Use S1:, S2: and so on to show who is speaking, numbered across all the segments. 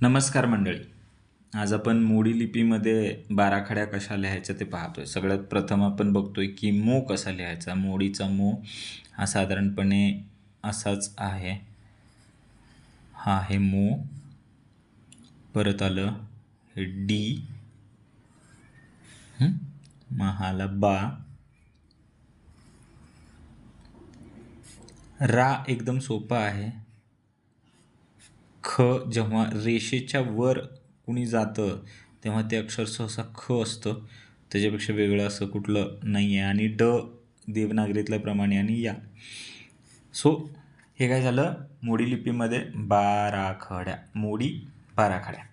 S1: नमस्कार मंडळी. आज आपण मोडी लिपीमध्ये बाराखड्या कशा लिहायच्या ते पाहतोय. सगळ्यात प्रथम आपण बघतोय की मो कसा लिहायचा. मोडीचा मो हा साधारणपणे असाच आहे. हा आहे मो. परत आलं हे डी, महाला बा, रा एकदम सोपा आहे. ख जेव्हा रेषेच्या वर कुणी जातं तेव्हा ते अक्षर सहसा ख असतं, त्याच्यापेक्षा वेगळं असं कुठलं नाही आहे. आणि ड देवनागरीतल्याप्रमाणे आणि या. सो हे काय झालं मोडी लिपीमध्ये बाराखड्या. मोडी बाराखड्या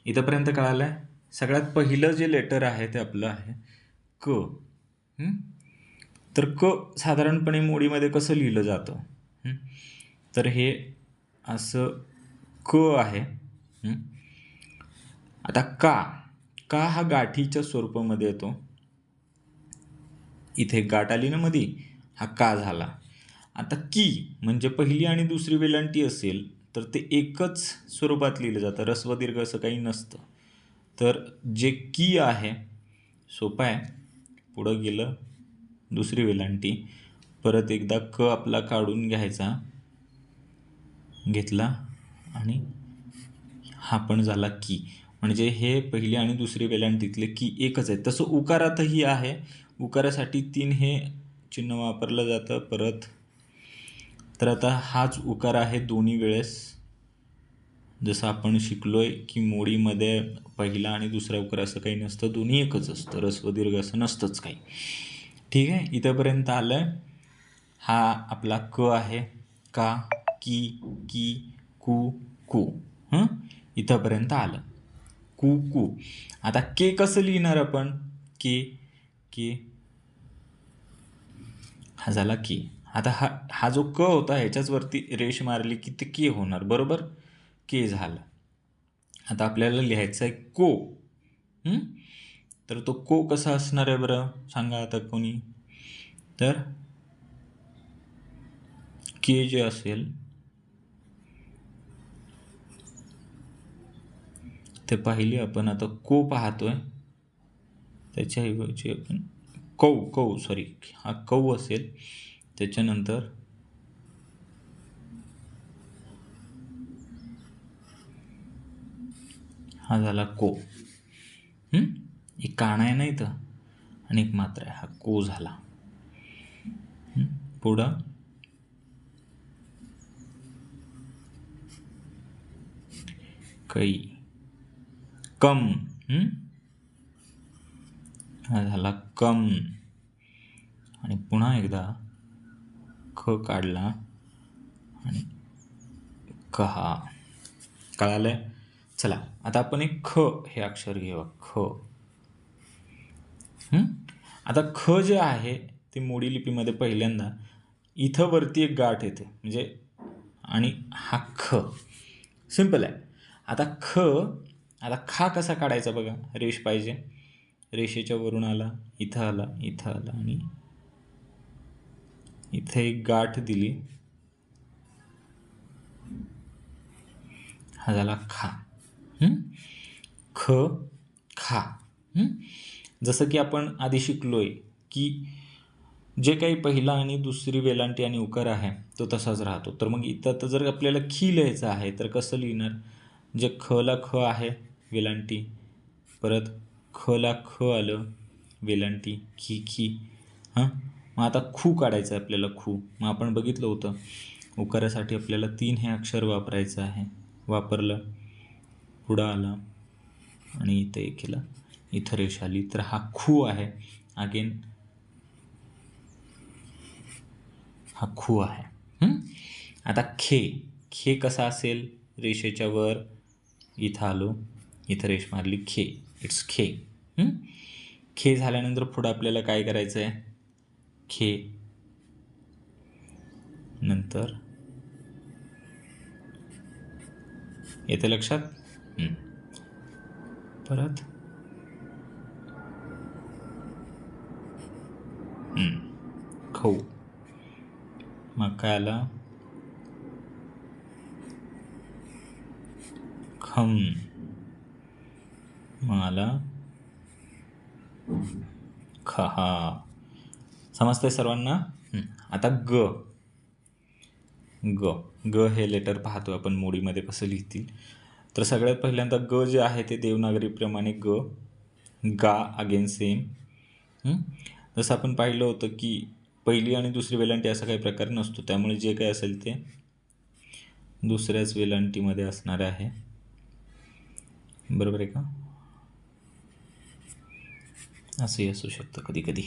S1: इथंपर्यंत कळालं आहे. सगळ्यात पहिलं जे लेटर आहे ते आपलं आहे क. तर क साधारणपणे मोडीमध्ये कसं लिहिलं जातं, तर हे असं क आहे. आता का का हा गाठीच्या स्वरूपामध्ये येतो. इथे गाठ आली ना मध्ये, हा का झाला. आता की म्हणजे पहिली आणि दुसरी वेलांटी असेल तर ते एकच स्वरूपात लिहिलं जातं, ऱ्हस्व दीर्घ असं काही नसतं. तर जे की आहे सोपं आहे. पुढं गेलं दुसरी वेलांटी, परत एकदा क आपला काढून घेतला आणि हा पण झाला की. म्हणजे हे पहिली आणि दुसरी वेलांटीतले की एकच आहे. तसं उकारातही आहे. उकारासाठी 3 हे चिन्ह वापरलं जातं. परत तर आता हाच उकार आहे दोन्ही वेळेस. जसं आपण शिकलोय की मोडीमध्ये पहिला आणि दुसरा उकार असं काही नसतं, दोन्ही एकच असतं, ऱ्हस्व दीर्घ असं नसतंच काही. ठीक आहे, इथंपर्यंत आलं. हा आपला क आहे. का, की, की, कू, कू. इथंपर्यंत आलं कू कू. आता के कसं लिहिणार आपण. के के हा झाला के. आता हा जो क होता ह्याच्याच वरती रेष मारली की ते के होणार, बरोबर. के झालं. आता आपल्याला लिहायचं आहे को. तर तो को कसा असणार आहे बरं सांगा आता कोणी. तर के जे असेल ते पाहिली आपण. आता को पाहतोय त्याच्याऐवजी आपण कौ सॉरी हा कौ असेल. त्याच्यानंतर हा झाला को. एक काना आहे ना इथं आणि एक मात्रा आहे. हा को झाला. पुढं कै, कम. हा झाला कम. आणि पुन्हा एकदा ख काढला आणि कहा. कळालंय. चला आता आपण एक ख हे अक्षर घेऊ. ख. आता ख जे आहे ते मोडी लिपीमध्ये पहिल्यांदा इथं वरती एक गाठ येते म्हणजे, आणि हा ख सिंपल आहे. आता खा कसा काढायचा बघा. रेष पाहिजे, रेषेच्या वरून आला, इथं आला, इथं आला आणि इथे एक गाठ दिली. हा झाला खा. ख खा. जसं की आपण आधी शिकलोय की जे काही पहिला आणि दुसरी वेलांटी आणि उकार आहे तो तसाच राहतो. तर मग इथं तर जर आपल्याला खी लिहायचं आहे तर कसं लिहिणार. जे खला ख आहे वेलांटी, परत खला ख आलं वेलांटी, खी. मग आता खू काढायचं आहे आपल्याला. खू मग आपण बघितलं होतं उकारासाठी आपल्याला 3 हे अक्षर वापरायचं आहे. वापरलं, पुढं आला आणि इथं एक केलं, इथं रेष आली. तर हा खू आहे. अगेन हा खू आहे. आता खे कसा असेल. रेषेच्या वर इथं आलो, इथं रेष मारली, खे. इट्स खे. खे झाल्यानंतर पुढं आपल्याला काय करायचं आहे. खे नंतर येते लक्षात. परत खऊ. मग काय आला. ख हम, मला खहा. समजतंय सर्वांना? आता ग ग ग हे लेटर पाहतो आपण मोडीमध्ये कसं लिहितील. तर सगळ्यात पहिल्यांदा ग जे आहे ते देवनागरीप्रमाणे ग, गा अगेन सेम. जसं आपण पाहिलं होतं की पहिली आणि दुसरी वेलांटी असा काही प्रकार नसतो, त्यामुळे जे काही असेल ते दुसऱ्याच वेलांटीमध्ये असणार आहे. बरोबर आहे का? असंही असू शकतं कधी कधी.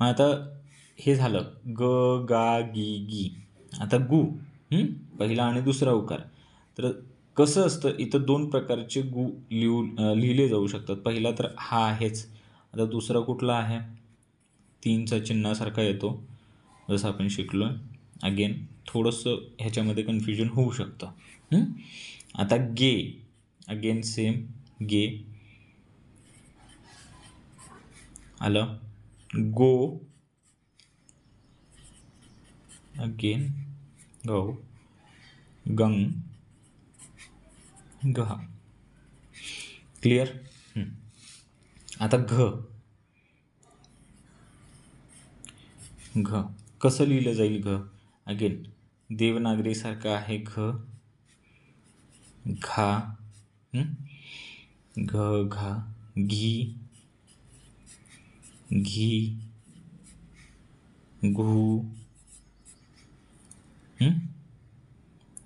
S1: आता हे झालं ग गा गी गी. आता गु, पहिला आणि दुसरा उकार. तर कसं असतं, इथं दोन प्रकारचे गु लिहिले जाऊ शकतात. पहिला तर हा आहेच. आता दुसरा कुठला आहे? तीनचा चिन्हासारखा येतो, जसं आपण शिकलो. अगेन थोडंसं ह्याच्यामध्ये कन्फ्युजन होऊ शकतं. आता गे अगेन सेम गे आलं. गो अगेन गो, गंग गहा. क्लिअर? आता घ घ कसं लिहिलं जाईल? घ अगेन देवनागरीसारखं आहे. घ घा, घ घा घी घी घू,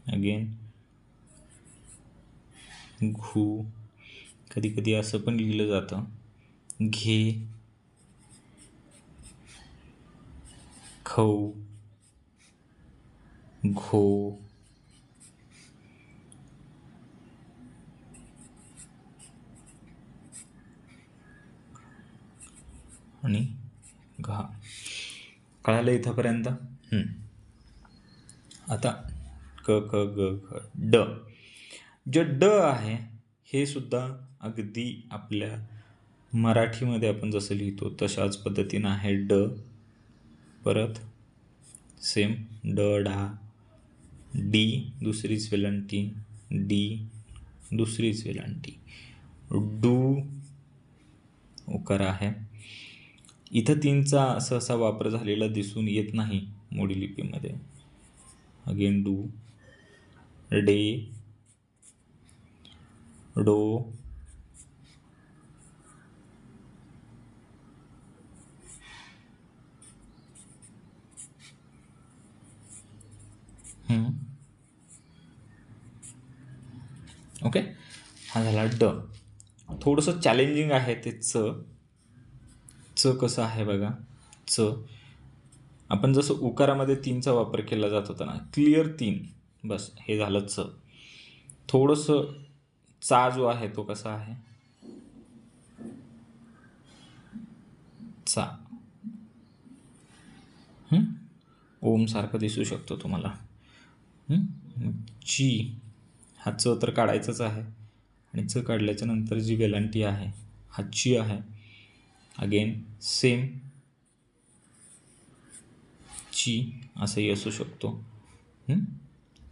S1: अगेन घू. कधी कधी असं पण लिहिलं जातं घे खौ घो, आणि घा. कळालं इथंपर्यंत? आता क क ग घ ड. जे ड आहे हे सुद्धा अगदी आपल्या मराठीमध्ये आपण जसं लिहितो तशाच पद्धतीनं आहे. ड परत सेम ड डा, डी दुसरीच वेलांटी, डी दुसरीच वेलांटी, डू उकार आहे. इथं तीनचा सहसा वापर झालेला दिसून येत नाही मोडी लिपीमध्ये. अगेन डू, डे, डो, ओके. हा झाला ड. थोडंसं चॅलेंजिंग आहे ते च. च कसं आहे बघा. च आपण जसं उकारामध्ये तीनचा वापर केला जात होता ना, क्लिअर तीन, बस हे झालं च. थोडंसं चा जो आहे तो कसा आहे? चा. ओम सारखं दिसू शकतो तुम्हाला. ची, हा च तर काढायचाच आहे, आणि च काढल्याच्या नंतर जी वेलांटी आहे हा ची आहे. अगेन सेम ची असंही असू शकतो.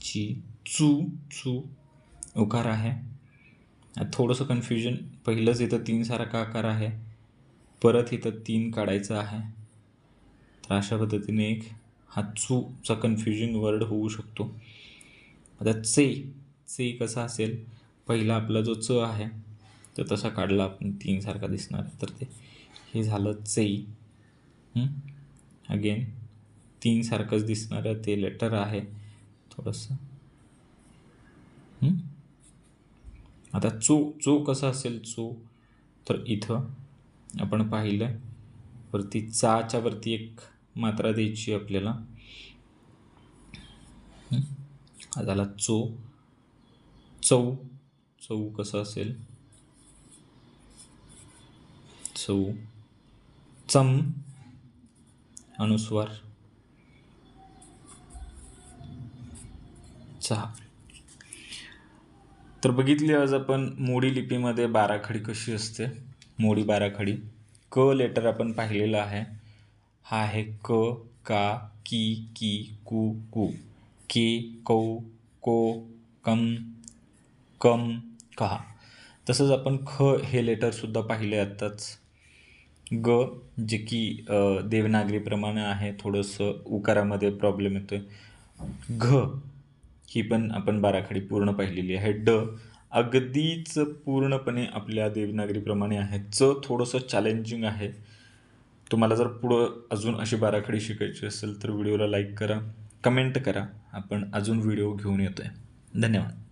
S1: ची, चू, चू उकार आहे. थोडंसं कन्फ्युजन, पहिलंच इथं तीन सारखा आकार आहे, परत इथं तीन काढायचं आहे. तर अशा पद्धतीने एक हा चूचा कन्फ्युजिंग वर्ड होऊ शकतो. आता चे कसा असेल? पहिला आपला जो च आहे तर तसा काढला आपण तीन सारखा दिसणार, तर ते हे झालं चे. अगेन तीन सारखंच दिसणारं ते लेटर आहे थोडंसं. आता चो कसा असेल? चो तर इथं आपण पाहिलं वरती चाच्या वरती एक मात्रा द्यायची आपल्याला. हा झाला चो. चौ, चौ कसं असेल? चौ. चम अनुस्वार, चहा. तर बघितली आज आपण मोडी लिपीमध्ये बाराखडी कशी असते. मोडी बाराखडी. क लेटर आपण पाहिलेलं आहे. हा आहे क, का, की, कू, कू, के, कौ, को, कम, कम, कहा. तसंच आपण ख हे लेटरसुद्धा पाहिले आत्ताच. ग जे की देवनागरीप्रमाणे आहे, थोडंसं उकारामध्ये प्रॉब्लेम येतो आहे. घ ही पण आपण बाराखडी पूर्ण पाहिलेली आहे. ड अगदीच पूर्णपणे आपल्या देवनागरीप्रमाणे आहे. च थोडंसं चॅलेंजिंग आहे. तुम्हाला जर पुढं अजून अशी बाराखडी शिकायची असेल तर व्हिडिओला लाईक करा, कमेंट करा. आपण अजून व्हिडिओ घेऊन येतो आहे. धन्यवाद.